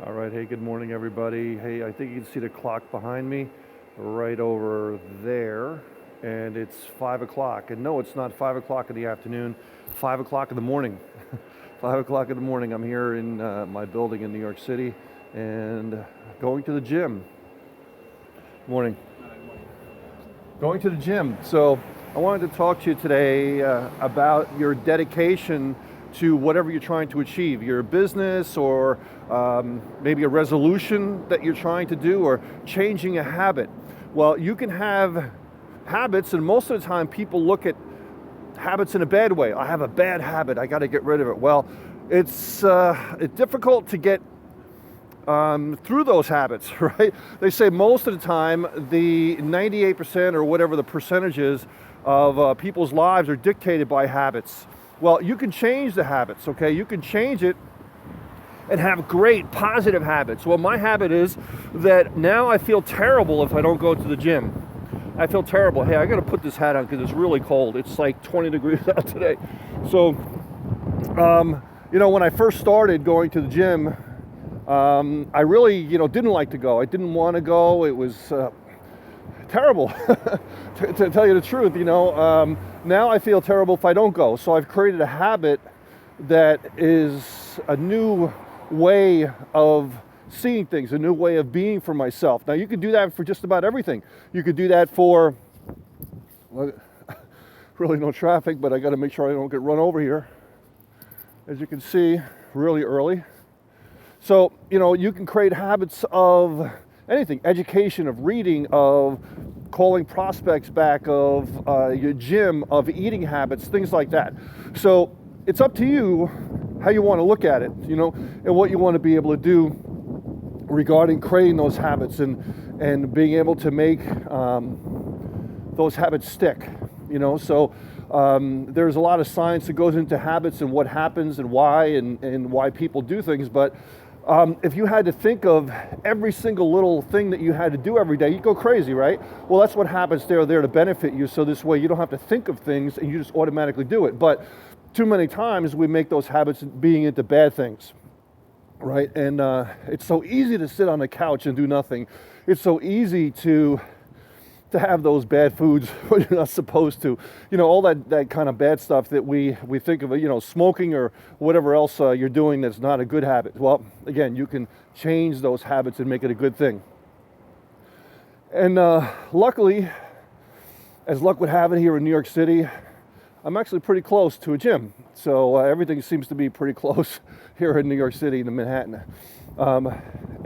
All right, hey, good morning, everybody. Hey, I think you can see the clock behind me right over there, and it's 5 o'clock. And no, it's not 5 o'clock in the afternoon, 5 o'clock in the morning. 5 o'clock in the morning, I'm here in my building in New York City and going to the gym. Morning. Going to the gym. So I wanted to talk to you today about your dedication to whatever you're trying to achieve, your business or maybe a resolution that you're trying to do or changing a habit. Well, you can have habits, and most of the time people look at habits in a bad way. I have a bad habit, I got to get rid of it. Well, it's difficult to get through those habits, right? They say most of the time the 98% or whatever the percentage is of people's lives are dictated by habits. Well, you can change the habits, okay? You can change it and have great positive habits. Well, my habit is that now I feel terrible if I don't go to the gym. I feel terrible. Hey, I got to put this hat on because it's really cold. It's like 20 degrees out today. So, when I first started going to the gym, I really, didn't like to go. I didn't want to go. It was terrible, to tell you the truth. Now I feel terrible if I don't go. So I've created a habit that is a new way of seeing things, a new way of being for myself. Now you can do that for just about everything. You could do that for, really no traffic, but I got to make sure I don't get run over here. As you can see, really early. So, you can create habits of anything, education, of reading, of calling prospects back, of your gym, of eating habits, things like that. So it's up to you how you want to look at it, and what you want to be able to do regarding creating those habits and being able to make those habits stick, So there's a lot of science that goes into habits and what happens and why people do things, but if you had to think of every single little thing that you had to do every day, you'd go crazy, right? Well, that's what happens. They're there to benefit you, so this way you don't have to think of things and you just automatically do it. But too many times we make those habits being into bad things, right? And it's so easy to sit on the couch and do nothing. It's so easy to have those bad foods when you're not supposed to. All that kind of bad stuff that we think of, smoking or whatever else you're doing that's not a good habit. Well, again, you can change those habits and make it a good thing. And luckily, as luck would have it here in New York City, I'm actually pretty close to a gym. So everything seems to be pretty close here in New York City, in Manhattan.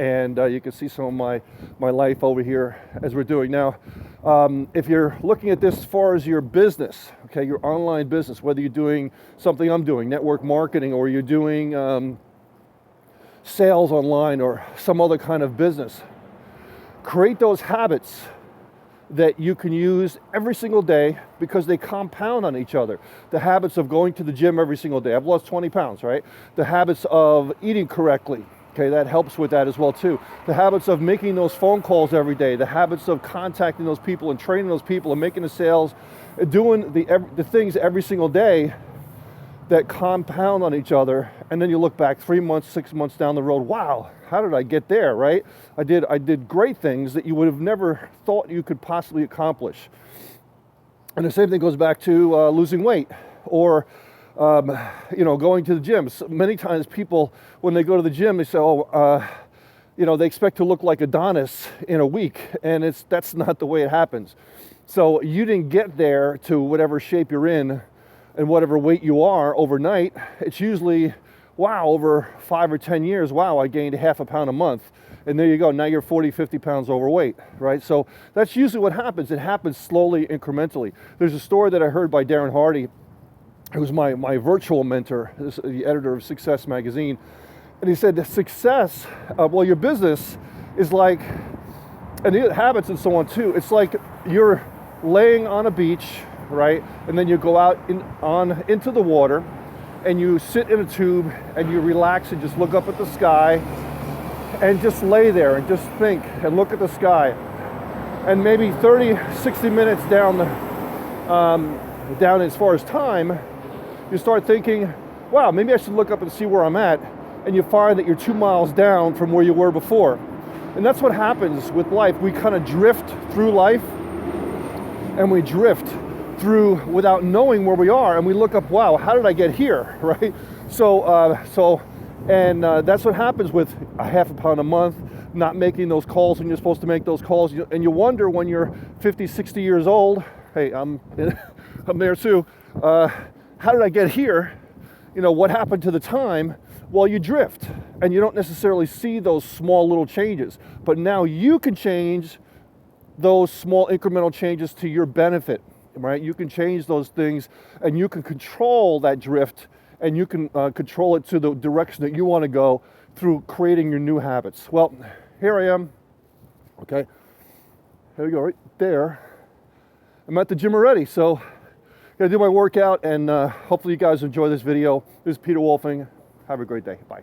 And you can see some of my life over here as we're doing now. If you're looking at this as far as your business, okay, your online business, whether you're doing something I'm doing, network marketing, or you're doing sales online or some other kind of business, create those habits that you can use every single day because they compound on each other. The habits of going to the gym every single day. I've lost 20 pounds, right? The habits of eating correctly. Okay, that helps with that as well too. The habits of making those phone calls every day, the habits of contacting those people and training those people and making the sales, doing the things every single day that compound on each other. And then you look back 3 months, 6 months down the road, wow, how did I get there, right? I did great things that you would have never thought you could possibly accomplish. And the same thing goes back to losing weight or going to the gym. So many times people, when they go to the gym, they say, they expect to look like Adonis in a week, and that's not the way it happens. So you didn't get there to whatever shape you're in and whatever weight you are overnight. It's usually, wow, over 5 or 10 years, wow, I gained half a pound a month. And there you go, now you're 40, 50 pounds overweight, right? So that's usually what happens. It happens slowly, incrementally. There's a story that I heard by Darren Hardy, who's my virtual mentor, the editor of Success Magazine. And he said that success, your business is like, and the habits and so on too, it's like you're laying on a beach, right? And then you go out into the water and you sit in a tube and you relax and just look up at the sky and just lay there and just think and look at the sky. And maybe 30, 60 minutes down as far as time, you start thinking, wow, maybe I should look up and see where I'm at. and you find that you're 2 miles down from where you were before. And that's what happens with life. We kind of drift through life, and we drift through without knowing where we are, and we look up, wow, how did I get here, right? That's what happens with a half a pound a month, not making those calls when you're supposed to make those calls, and you wonder when you're 50, 60 years old, hey, I'm there too, how did I get here? You know, what happened to the time? Well, you drift, and you don't necessarily see those small little changes, but now you can change those small incremental changes to your benefit, right? You can change those things, and you can control that drift, and you can control it to the direction that you want to go through creating your new habits. Well, here I am. Okay, here we go, right there. I'm at the gym already, so gonna do my workout, and hopefully you guys enjoy this video. This is Peter Wolfing. Have a great day. Bye.